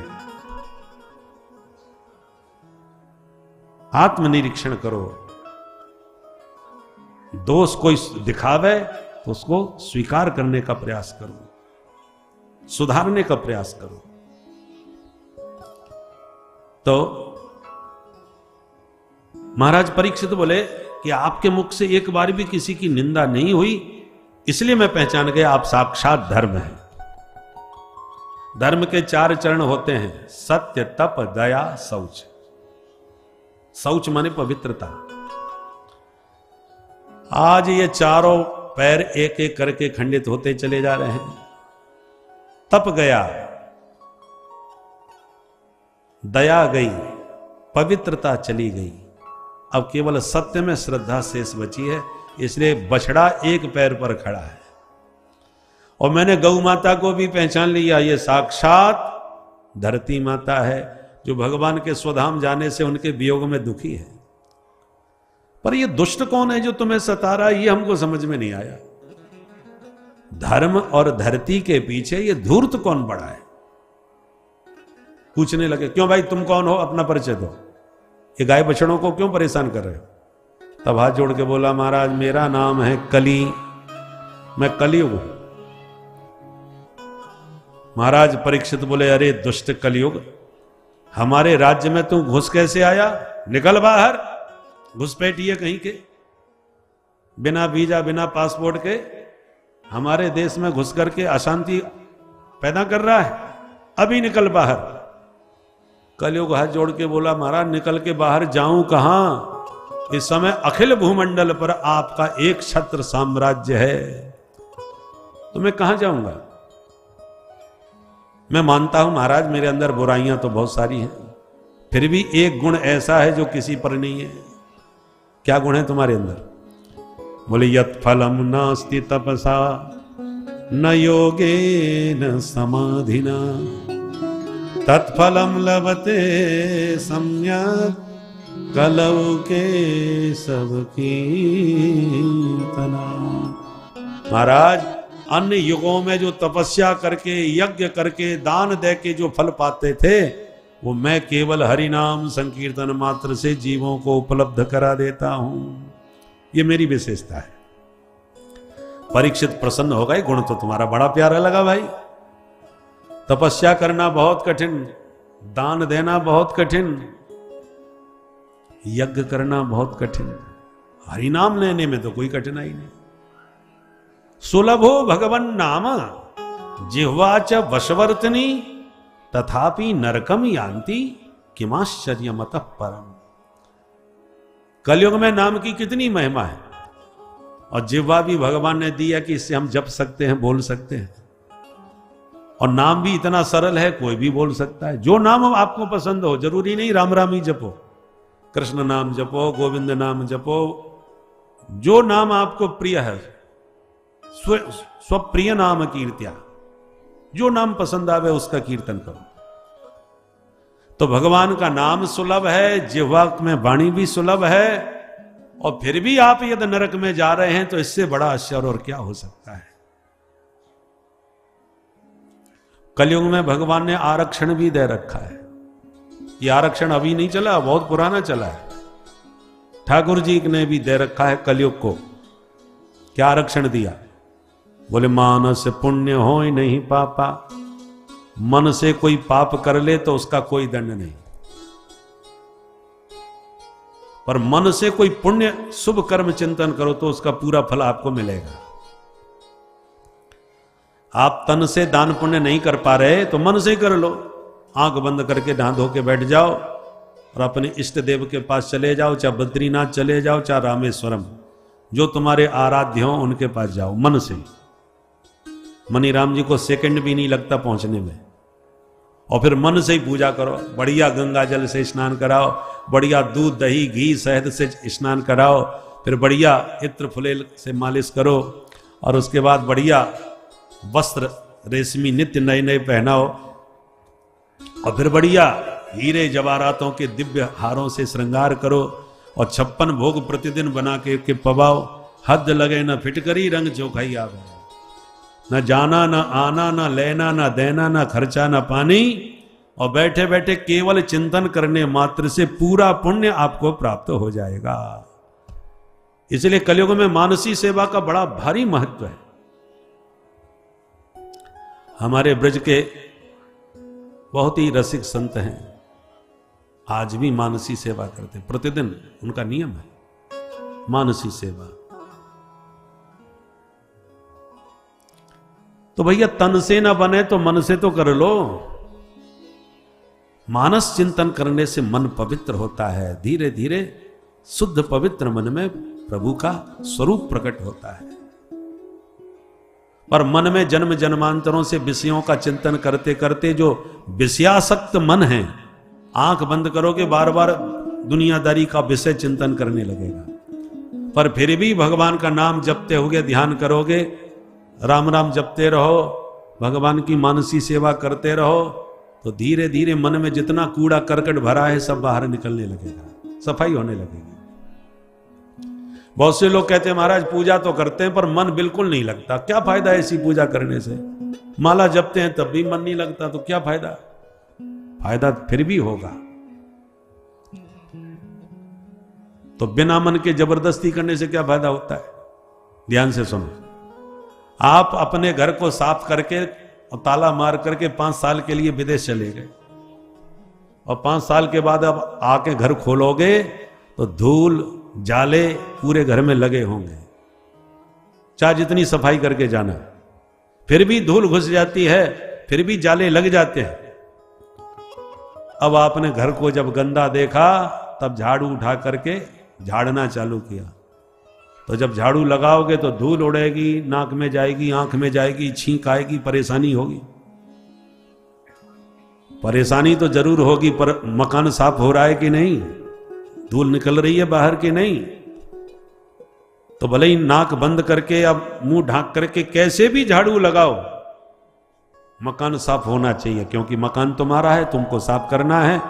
आत्मनिरीक्षण करो। दोष कोई दिखावे तो उसको स्वीकार करने का प्रयास करो, सुधारने का प्रयास करो। तो महाराज परीक्षित बोले कि आपके मुख से एक बार भी किसी की निंदा नहीं हुई, इसलिए मैं पहचान गया आप साक्षात धर्म हैं। धर्म के 4 चरण होते हैं, सत्य, तप, दया, शौच। शौच माने पवित्रता। आज ये चारों पैर एक एक करके खंडित होते चले जा रहे हैं। तप गया, दया गई, पवित्रता चली गई, अब केवल सत्य में श्रद्धा शेष बची है। इसलिए बछड़ा एक पैर पर खड़ा है। और मैंने गौ माता को भी पहचान लिया, ये साक्षात धरती माता है, जो भगवान के स्वधाम जाने से उनके वियोग में दुखी है। पर ये दुष्ट कौन है जो तुम्हें सता रहा है, ये हमको समझ में नहीं आया। धर्म और धरती के पीछे ये धूर्त कौन पड़ा है? पूछने लगे, क्यों भाई तुम कौन हो, अपना परिचय दो, ये गाय बछड़ों को क्यों परेशान कर रहे हो? तब हाथ जोड़ के बोला, महाराज मेरा नाम है कली, मैं कलियुग हूं। महाराज परीक्षित बोले, अरे दुष्ट कलियुग, हमारे राज्य में तू घुस कैसे आया? निकल बाहर, घुसपैठिए कहीं के, बिना वीजा बिना पासपोर्ट के हमारे देश में घुस करके अशांति पैदा कर रहा है, अभी निकल बाहर। कलियुग हाथ जोड़ के बोला, महाराज निकल के बाहर जाऊं कहां? इस समय अखिल भूमंडल पर आपका एक छत्र साम्राज्य है, तो मैं कहां जाऊंगा? मैं मानता हूं महाराज मेरे अंदर बुराइयां तो बहुत सारी हैं, फिर भी एक गुण ऐसा है जो किसी पर नहीं है। क्या गुण है तुम्हारे अंदर? बोले, यत् फलम नास्ति तपसा न योगेन समाधिना तत्फलम लभते सम्यक कलौ के सब कीर्तना। महाराज अन्य युगों में जो तपस्या करके यज्ञ करके दान दे के जो फल पाते थे, वो मैं केवल हरि नाम संकीर्तन मात्र से जीवों को उपलब्ध करा देता हूं। ये मेरी विशेषता है। परीक्षित प्रसन्न हो गए, गुण तो तुम्हारा बड़ा प्यारा लगा भाई। तपस्या करना बहुत कठिन, दान देना बहुत कठिन, यज्ञ करना बहुत कठिन, हरिनाम लेने में तो कोई कठिनाई नहीं। सुलभो भगवन नाम जिह्वा च वशवर्तनी तथापि नरकम यान्ति किमाश्चर्यमतः परम। कलयुग में नाम की कितनी महिमा है, और जिह्वा भी भगवान ने दिया कि इससे हम जप सकते हैं, बोल सकते हैं, और नाम भी इतना सरल है, कोई भी बोल सकता है। जो नाम आपको पसंद हो, जरूरी नहीं राम राम ही जपो, कृष्ण नाम जपो, गोविंद नाम जपो, जो नाम आपको प्रिय है, स्वप्रिय नाम कीर्त्या, जो नाम पसंद आवे उसका कीर्तन करो। तो भगवान का नाम सुलभ है, जिह्वा में वाणी भी सुलभ है, और फिर भी आप यदि नरक में जा रहे हैं तो इससे बड़ा आश्चर्य और क्या हो सकता है। कलयुग में भगवान ने आरक्षण भी दे रखा है। ये आरक्षण अभी नहीं चला, बहुत पुराना चला है। ठाकुर जी ने भी दे रखा है कलयुग को। क्या आरक्षण दिया? बोले मानस पुण्य हो ही नहीं पापा। मन से कोई पाप कर ले तो उसका कोई दंड नहीं, पर मन से कोई पुण्य शुभ कर्म चिंतन करो तो उसका पूरा फल आपको मिलेगा। आप तन से दान पुण्य नहीं कर पा रहे तो मन से कर लो। आंख बंद करके दांत धो के बैठ जाओ और अपने इष्ट देव के पास चले जाओ, चाहे बद्रीनाथ चले जाओ, चाहे रामेश्वरम, जो तुम्हारे आराध्य हो उनके पास जाओ मन से। मनीराम जी को सेकंड भी नहीं लगता पहुंचने में, और फिर मन से ही पूजा करो। बढ़िया गंगा जल से स्नान कराओ, बढ़िया दूध दही घी शहद से स्नान कराओ, फिर बढ़िया इत्र फुलेल से मालिश करो, और उसके बाद बढ़िया वस्त्र रेशमी नित्य नए नए पहनाओ, और फिर बढ़िया हीरे जवाहरातों के दिव्य हारों से श्रृंगार करो, और 56 भोग प्रतिदिन बना के पवाओ। हद लगे न फिटकरी रंग चौखाई आवे, न जाना न आना न लेना न देना न खर्चा न पानी, और बैठे बैठे केवल चिंतन करने मात्र से पूरा पुण्य आपको प्राप्त हो जाएगा। इसलिए कलयुग में मानसी सेवा का बड़ा भारी महत्व है। हमारे ब्रज के बहुत ही रसिक संत हैं, आज भी मानसी सेवा करते, प्रतिदिन उनका नियम है मानसी सेवा। तो भैया तन से ना बने तो मन से तो कर लो। मानस चिंतन करने से मन पवित्र होता है, धीरे धीरे शुद्ध पवित्र मन में प्रभु का स्वरूप प्रकट होता है। पर मन में जन्म जन्मांतरों से विषयों का चिंतन करते करते जो विषयासक्त मन है, आंख बंद करोगे बार बार दुनियादारी का विषय चिंतन करने लगेगा। पर फिर भी भगवान का नाम जपते हुए ध्यान करोगे, राम राम जपते रहो, भगवान की मानसी सेवा करते रहो, तो धीरे धीरे मन में जितना कूड़ा करकट भरा है सब बाहर निकलने लगेगा, सफाई होने लगेगी। बहुत से लोग कहते हैं महाराज पूजा तो करते हैं पर मन बिल्कुल नहीं लगता। क्या फायदा ऐसी पूजा करने से? माला जपते हैं तब भी मन नहीं लगता, तो क्या फायदा? फायदा फिर भी होगा। तो बिना मन के जबरदस्ती करने से क्या फायदा होता है? ध्यान से सुनो। आप अपने घर को साफ करके और ताला मार करके 5 साल के लिए विदेश चले गए, और 5 साल के बाद अब आके घर खोलोगे तो धूल जाले पूरे घर में लगे होंगे, चाहे जितनी सफाई करके जाना, फिर भी धूल घुस जाती है, फिर भी जाले लग जाते हैं। अब आपने घर को जब गंदा देखा तब झाड़ू उठा करके झाड़ना चालू किया, तो जब झाड़ू लगाओगे तो धूल उड़ेगी, नाक में जाएगी, आंख में जाएगी, छींक आएगी, परेशानी होगी। परेशानी तो जरूर होगी, पर मकान साफ हो रहा है कि नहीं? धूल निकल रही है बाहर की नहीं? तो भले ही नाक बंद करके अब मुंह ढांक करके कैसे भी झाड़ू लगाओ, मकान साफ होना चाहिए, क्योंकि मकान तुम्हारा है, तुमको साफ करना है।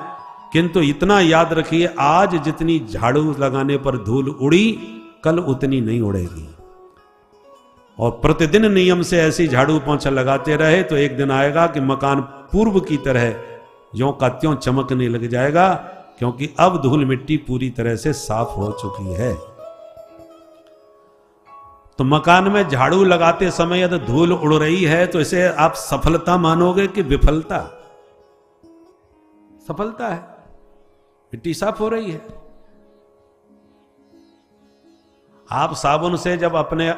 किंतु इतना याद रखिए, आज जितनी झाड़ू लगाने पर धूल उड़ी, कल उतनी नहीं उड़ेगी। और प्रतिदिन नियम से ऐसी झाड़ू पोंछा लगाते रहे तो एक दिन आएगा कि मकान पूर्व की तरह ज्यों का त्यों चमकने लग जाएगा, क्योंकि अब धूल मिट्टी पूरी तरह से साफ हो चुकी है। तो मकान में झाड़ू लगाते समय यदि धूल उड़ रही है तो इसे आप सफलता मानोगे कि विफलता? सफलता है, मिट्टी साफ हो रही है। आप साबुन से जब अपने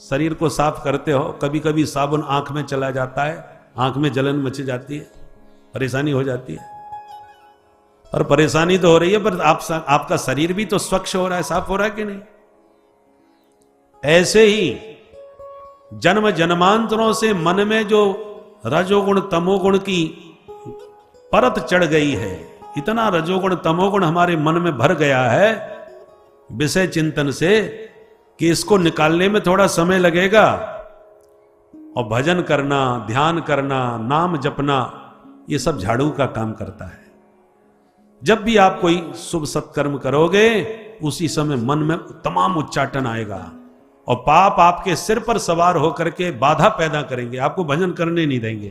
शरीर को साफ करते हो, कभी कभी साबुन आंख में चला जाता है, आंख में जलन मच जाती है, परेशानी हो जाती है। और परेशानी तो हो रही है, पर आपका शरीर भी तो स्वच्छ हो रहा है, साफ हो रहा है कि नहीं? ऐसे ही जन्म जन्मांतरों से मन में जो रजोगुण तमोगुण की परत चढ़ गई है, इतना रजोगुण तमोगुण हमारे मन में भर गया है विषय चिंतन से कि इसको निकालने में थोड़ा समय लगेगा। और भजन करना, ध्यान करना, नाम जपना, ये सब झाड़ू का काम करता है। जब भी आप कोई शुभ सत्कर्म करोगे उसी समय मन में तमाम उच्चाटन आएगा और पाप आपके सिर पर सवार होकर के बाधा पैदा करेंगे, आपको भजन करने नहीं देंगे।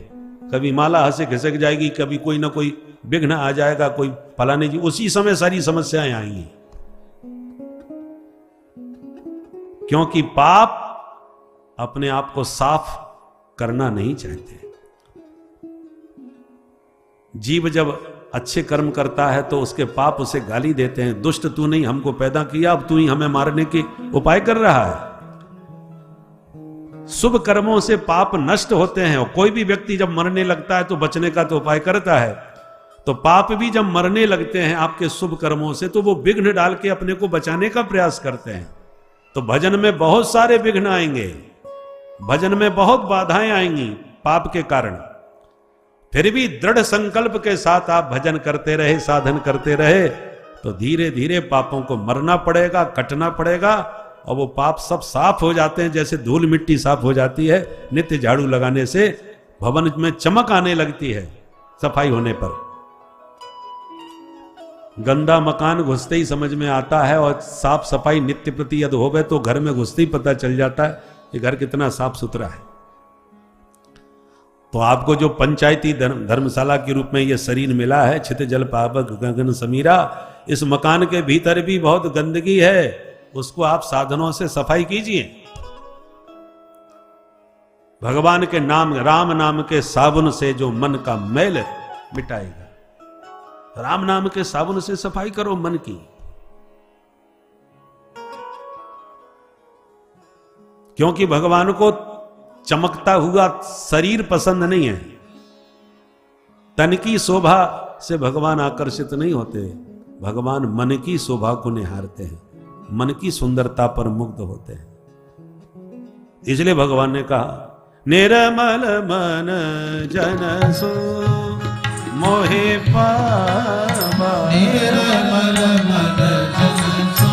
कभी माला हंसे खिसक जाएगी, कभी कोई ना कोई विघ्न आ जाएगा, कोई फलाने जी, उसी समय सारी समस्याएं आएंगी। क्योंकि पाप अपने आप को साफ करना नहीं चाहते। जीव जब अच्छे कर्म करता है तो उसके पाप उसे गाली देते हैं, दुष्ट तू नहीं हमको पैदा किया, अब तू ही हमें मारने के उपाय कर रहा है। शुभ कर्मों से पाप नष्ट होते हैं। और कोई भी व्यक्ति जब मरने लगता है तो बचने का तो उपाय करता है, तो पाप भी जब मरने लगते हैं आपके शुभ कर्मों से तो वो विघ्न डाल के अपने को बचाने का प्रयास करते हैं। तो भजन में बहुत सारे विघ्न आएंगे, भजन में बहुत बाधाएं आएंगी पाप के कारण। फिर भी दृढ़ संकल्प के साथ आप भजन करते रहे, साधन करते रहे, तो धीरे धीरे पापों को मरना पड़ेगा, कटना पड़ेगा, और वो पाप सब साफ हो जाते हैं। जैसे धूल मिट्टी साफ हो जाती है नित्य झाड़ू लगाने से, भवन में चमक आने लगती है सफाई होने पर। गंदा मकान घुसते ही समझ में आता है, और साफ सफाई नित्य प्रति यदि होवे तो घर में घुसते ही पता चल जाता है कि घर कितना साफ सुथरा है। तो आपको जो पंचायती धर्मशाला के रूप में ये शरीर मिला है, छित जल पावक गगन समीरा, इस मकान के भीतर भी बहुत गंदगी है, उसको आप साधनों से सफाई कीजिए। भगवान के नाम, राम नाम के साबुन से जो मन का मैल मिटाएगा, राम नाम के साबुन से सफाई करो मन की। क्योंकि भगवान को चमकता हुआ शरीर पसंद नहीं है। तन की शोभा से भगवान आकर्षित नहीं होते, भगवान मन की शोभा को निहारते हैं, मन की सुंदरता पर मुग्ध होते हैं। इसलिए भगवान ने कहा, निर्मल मन जन सो मोहे पावा, निर्मल मन जन सो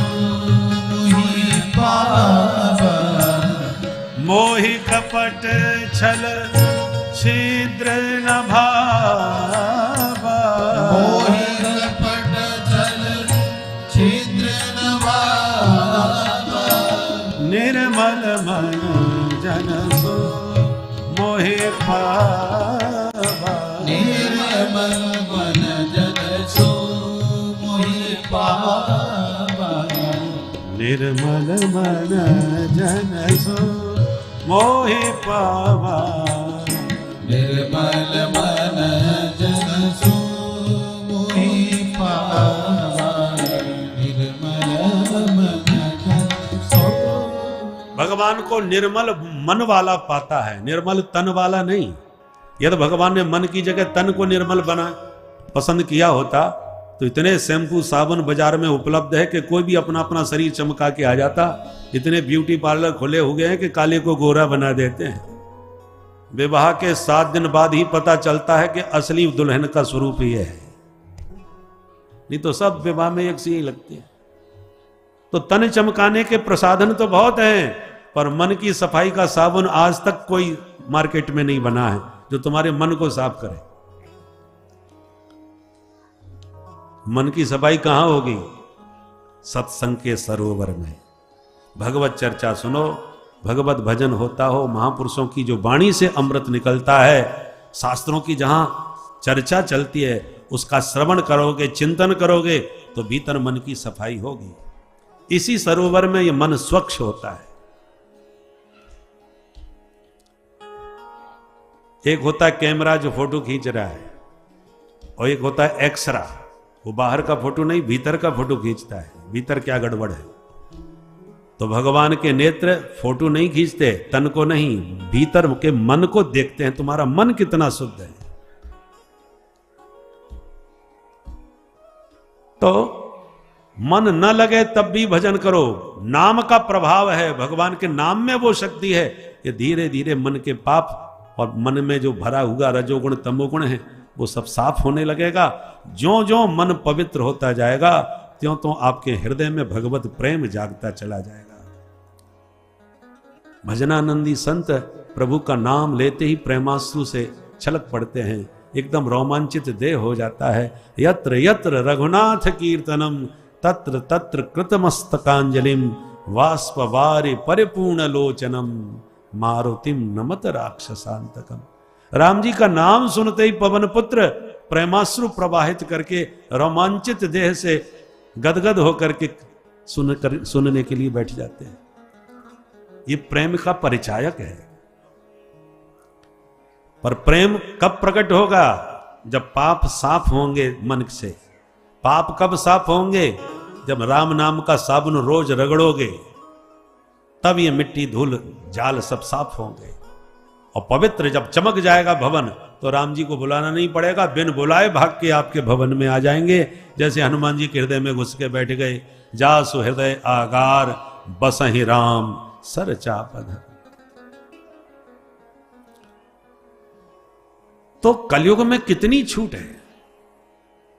मोहि पावा, मोहि कपट छल छिद्र न भावा, मोहि कपट छल छिद्र न भावा, निर्मल मन जन सो मोहे पावा, निर्मल मन जन सो मोहि पावा, निर्मल मन जन सो मोहि पावा, निर्मल मन जन सो मोहि पावा, निर्मल मन जन सो। भगवान को निर्मल मन वाला पाता है, निर्मल तन वाला नहीं। यदि भगवान ने मन की जगह तन को निर्मल बना पसंद किया होता तो इतने शैम्पू साबुन बाजार में उपलब्ध है कि कोई भी अपना अपना शरीर चमका के आ जाता। इतने ब्यूटी पार्लर खुले हो गए हैं कि काले को गोरा बना देते हैं। विवाह के 7 दिन बाद ही पता चलता है कि असली दुल्हन का स्वरूप ये है, नहीं तो सब विवाह में एक सी ही लगती है। तो तन चमकाने के प्रसाधन तो बहुत हैं, पर मन की सफाई का साबुन आज तक कोई मार्केट में नहीं बना है जो तुम्हारे मन को साफ करे। मन की सफाई कहां होगी? सत्संग के सरोवर में। भगवत चर्चा सुनो, भगवत भजन होता हो, महापुरुषों की जो वाणी से अमृत निकलता है, शास्त्रों की जहां चर्चा चलती है, उसका श्रवण करोगे, चिंतन करोगे तो भीतर मन की सफाई होगी। इसी सरोवर में ये मन स्वच्छ होता है। एक होता है कैमरा जो फोटो खींच रहा है, और एक होता है एक्सरा, वो बाहर का फोटो नहीं भीतर का फोटो खींचता है, भीतर क्या गड़बड़ है। तो भगवान के नेत्र फोटो नहीं खींचते, तन को नहीं, भीतर के मन को देखते हैं, तुम्हारा मन कितना शुद्ध है। तो मन न लगे तब भी भजन करो, नाम का प्रभाव है, भगवान के नाम में वो शक्ति है कि धीरे धीरे मन के पाप और मन में जो भरा हुआ रजोगुण तमोगुण है वो सब साफ होने लगेगा। ज्यों ज्यों मन पवित्र होता जाएगा त्यों त्यों आपके हृदय में भगवत प्रेम जागता चला जाएगा। भजनानंदी संत प्रभु का नाम लेते ही प्रेमाश्रु से छलक पड़ते हैं, एकदम रोमांचित देह हो जाता है। यत्र यत्र रघुनाथ कीर्तनम तत्र तत्र कृतमस्तकांजलिम वाष्पवारि परिपूर्ण लोचनम मारुतिम नमत राक्षसांतकम। राम जी का नाम सुनते ही पवन पुत्र प्रेमाश्रु प्रवाहित करके रोमांचित देह से गदगद होकर के सुनने के लिए बैठ जाते हैं। ये प्रेम का परिचायक है। पर प्रेम कब प्रकट होगा? जब पाप साफ होंगे मन से। पाप कब साफ होंगे? जब राम नाम का साबुन रोज रगड़ोगे, तब ये मिट्टी धूल जाल सब साफ होंगे। और पवित्र जब चमक जाएगा भवन, तो राम जी को बुलाना नहीं पड़ेगा, बिन बुलाए भाग के आपके भवन में आ जाएंगे। जैसे हनुमान जी के हृदय में घुस के बैठ गए। जासु हृदय आगार बसहि राम सर चापधर। तो कलयुग में कितनी छूट है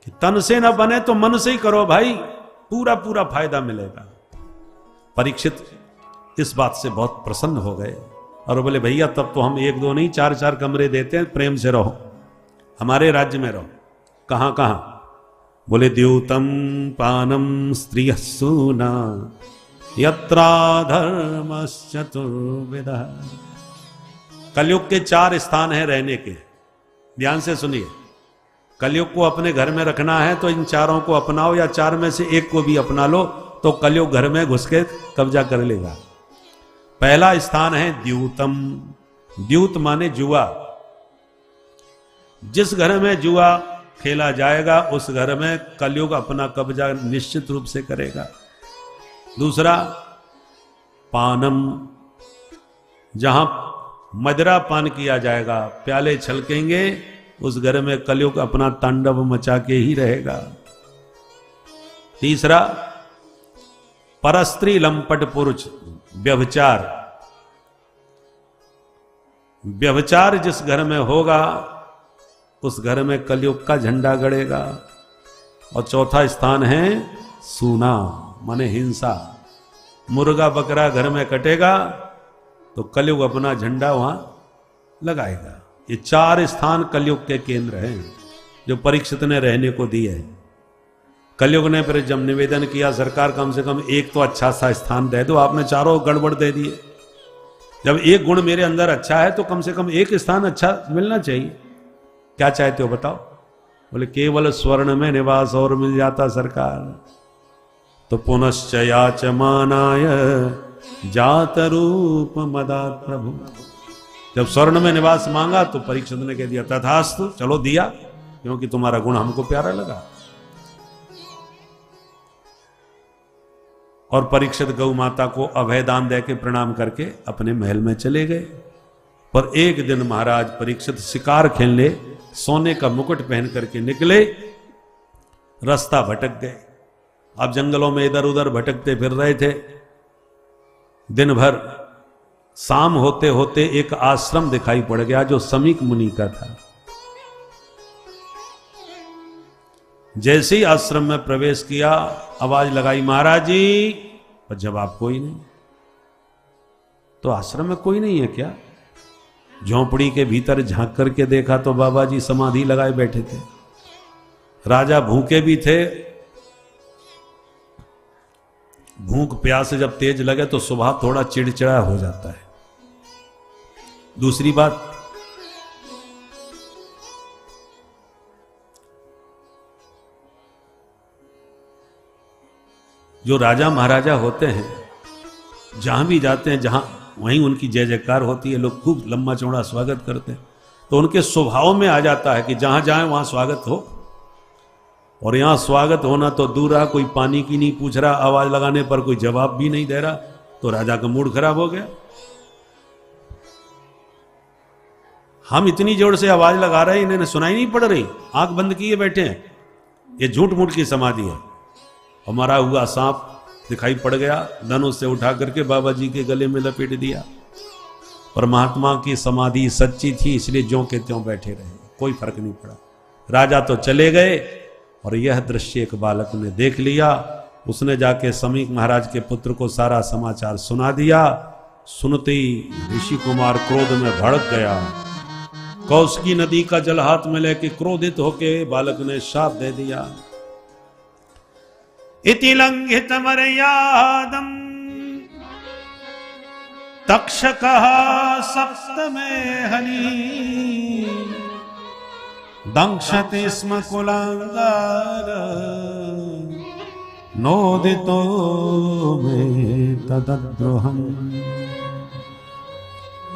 कि तन से न बने तो मन से ही करो भाई, पूरा पूरा फायदा मिलेगा। परीक्षित इस बात से बहुत प्रसन्न हो गए और बोले भैया तब तो हम 1-2 नहीं 4-4 कमरे देते हैं, प्रेम से रहो, हमारे राज्य में रहो। कहां कहां? बोले द्यूतम पानम स्त्रिय सूना यत्रा धर्मश्चतुर्विधः। कलयुग के 4 स्थान हैं रहने के, ध्यान से सुनिए। कलयुग को अपने घर में रखना है तो इन 4 को अपनाओ, या 4 में से 1 को भी अपना लो तो कलयुग घर में घुस के कब्जा कर लेगा। पहला स्थान है द्यूतम। द्यूत माने जुआ। जिस घर में जुआ खेला जाएगा उस घर में कलयुग अपना कब्जा निश्चित रूप से करेगा। दूसरा पानम, जहां मदिरा पान किया जाएगा, प्याले छलकेंगे, उस घर में कलयुग अपना तांडव मचा के ही रहेगा। तीसरा परस्त्री लंपट पुरुष, व्यभिचार। व्यभिचार जिस घर में होगा उस घर में कलयुग का झंडा गड़ेगा। और चौथा स्थान है सूना माने हिंसा। मुर्गा बकरा घर में कटेगा तो कलयुग अपना झंडा वहां लगाएगा। ये 4 स्थान कलयुग के केंद्र हैं जो परीक्षित ने रहने को दिए हैं। कलयुग ने फिर जब निवेदन किया सरकार कम से कम 1 तो अच्छा सा स्थान दे दो, आपने 4 गड़बड़ दे दिए। जब 1 गुण मेरे अंदर अच्छा है तो कम से कम 1 स्थान अच्छा मिलना चाहिए। क्या चाहते हो बताओ? बोले केवल स्वर्ण में निवास और मिल जाता सरकार। तो पुनश्च याचमानाय जात रूप मदा प्रभु। जब स्वर्ण में निवास मांगा तो परीक्षित ने कह दिया तथास्तु, चलो दिया, क्योंकि तुम्हारा गुण हमको प्यारा लगा। और परीक्षित गौ माता को अभयदान दे के प्रणाम करके अपने महल में चले गए। पर एक दिन महाराज परीक्षित शिकार खेलने सोने का मुकुट पहन करके निकले, रास्ता भटक गए। अब जंगलों में इधर उधर भटकते फिर रहे थे दिन भर। शाम होते होते एक आश्रम दिखाई पड़ गया जो समीक मुनि का था। जैसे ही आश्रम में प्रवेश किया, आवाज लगाई महाराज जी, पर जवाब कोई नहीं। तो आश्रम में कोई नहीं है क्या? झोंपड़ी के भीतर झांक करके देखा तो बाबा जी समाधि लगाए बैठे थे। राजा भूखे भी थे भूख प्यास जब तेज लगे तो स्वभाव थोड़ा चिड़चिड़ा हो जाता है। दूसरी बात, जो राजा महाराजा होते हैं जहां भी जाते हैं जहां वहीं उनकी जय जयकार होती है, लोग खूब लंबा चौड़ा स्वागत करते हैं, तो उनके स्वभाव में आ जाता है कि जहां जाए वहां स्वागत हो। और यहां स्वागत होना तो दूर रहा, कोई पानी की नहीं पूछ रहा, आवाज लगाने पर कोई जवाब भी नहीं दे रहा, तो राजा का मूड खराब हो गया। हम इतनी जोर से आवाज लगा रहे हैं, इन्हें सुनाई नहीं पड़ रही, आंख बंद किए बैठे हैं, ये झूठ मूठ की समाधि है। और मरा हुआ सांप दिखाई पड़ गया, धनुष से उठा करके बाबा जी के गले में लपेट दिया। परमात्मा की समाधि सच्ची थी, इसलिए ज्यों के त्यों बैठे रहे, कोई फर्क नहीं पड़ा। राजा तो चले गए और यह दृश्य एक बालक ने देख लिया। उसने जाके समीक महाराज के पुत्र को सारा समाचार सुना दिया। सुनते ही ऋषि कुमार क्रोध में भड़क गया। कौशिकी नदी का जल हाथ में लेके क्रोधित होके बालक ने शाप दे दिया। इति लंघित मर्यादम तक्षकः सप्तमे हनि दंक्षते स्म कुलांगार नोदितो मे तद्द्रोहम्।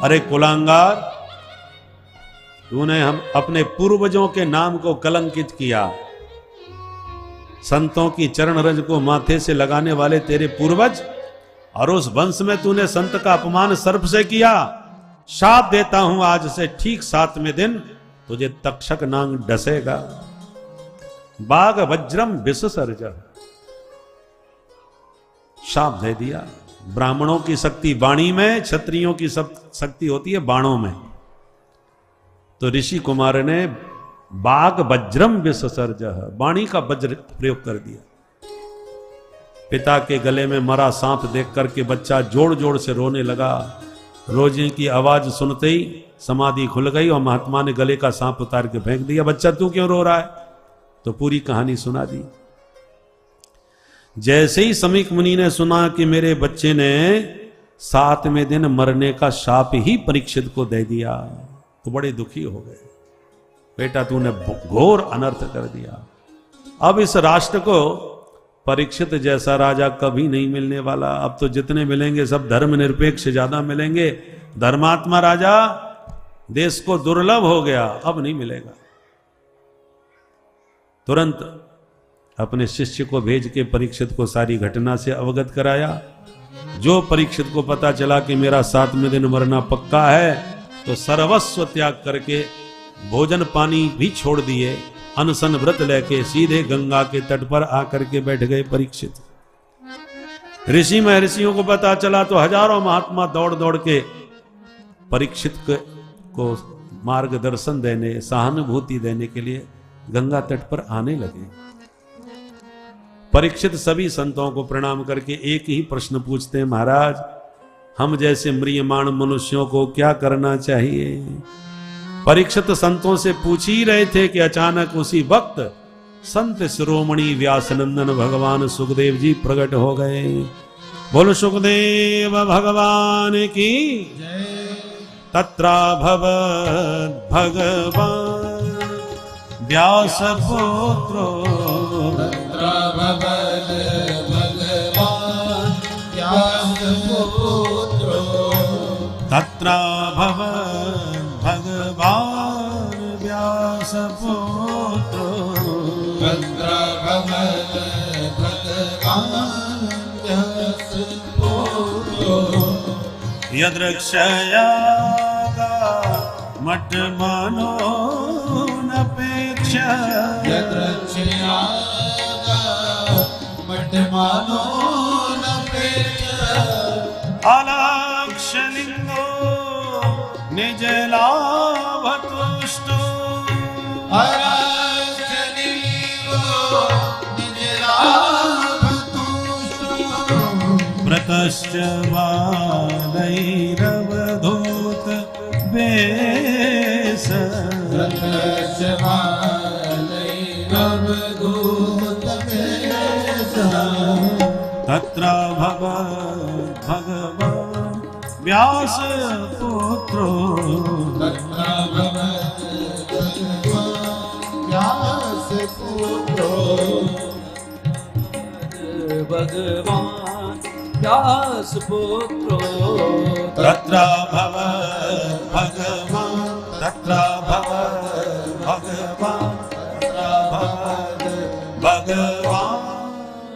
अरे कुलांगार, तूने हम अपने पूर्वजों के नाम को कलंकित किया। संतों की चरण रज को माथे से लगाने वाले तेरे पूर्वज, और उस वंश में तूने संत का अपमान सर्प से किया। शाप देता हूं, आज से ठीक 7वें दिन तुझे तक्षक नाग डसेगा। बाघ वज्रम विससर्ज, शाप दे दिया। ब्राह्मणों की शक्ति वाणी में, क्षत्रियों की शक्ति होती है बाणों में। तो ऋषि कुमार ने बाघ वज्रम विससर्ज, वाणी का वज्र प्रयोग कर दिया। पिता के गले में मरा सांप देख करके बच्चा जोड़ जोड़ से रोने लगा। रोजे की आवाज सुनते ही समाधि खुल गई और महात्मा ने गले का सांप उतार के फेंक दिया। बच्चा तू क्यों रो रहा है? तो पूरी कहानी सुना दी। जैसे ही समीक मुनि ने सुना कि मेरे बच्चे ने 7वें दिन मरने का शाप ही परीक्षित को दे दिया, तो बड़े दुखी हो गए। बेटा तूने घोर अनर्थ कर दिया। अब इस राष्ट्र को परीक्षित जैसा राजा कभी नहीं मिलने वाला। अब तो जितने मिलेंगे सब धर्मनिरपेक्ष ज्यादा मिलेंगे। धर्मात्मा राजा देश को दुर्लभ हो गया, अब नहीं मिलेगा। तुरंत अपने शिष्य को भेज के परीक्षित को सारी घटना से अवगत कराया। जो परीक्षित को पता चला कि मेरा 7वें दिन मरना पक्का है, तो सर्वस्व त्याग करके भोजन पानी भी छोड़ दिए, अनशन व्रत लेके सीधे गंगा के तट पर आकर के बैठ गए परीक्षित। ऋषि महर्षियों को पता चला तो हजारों महात्मा दौड़ दौड़ के परीक्षित को मार्गदर्शन देने, सहानुभूति देने के लिए गंगा तट पर आने लगे। परीक्षित सभी संतों को प्रणाम करके एक ही प्रश्न पूछते हैं, महाराज हम जैसे म्रियमाण मनुष्यों को क्या करना चाहिए? परीक्षित संतों से पूछ ही रहे थे कि अचानक उसी वक्त संत शिरोमणि व्यासनंदन भगवान सुखदेव जी प्रकट हो गए। बोलो सुखदेव भगवान की तत्रा भगवत भगवान व्यास पुत्रो तत्रा भगवत भगवान व्यास पुत्रो तत्रा भगवत भगवान व्यास पुत्रो तत्रा भगवत भगवान व्यास पुत्रो यदृक्षयागा मठ मानो नपेक्ष यदृक्षयागा मठ मानो नपेक्ष अलक्षलिंगो निज लाभ तुष्टो अलक्षलिंगो निज लाभ तुष्टो व्रतश्च बालैरवधूत वेश व्रतश्च बालैरवधूत वेश तत्र भगवान् व्यास पुत्रो तत्र व्यासपुत्रो भगवान व्यास पुत्रो तत्र भगवान् तत्र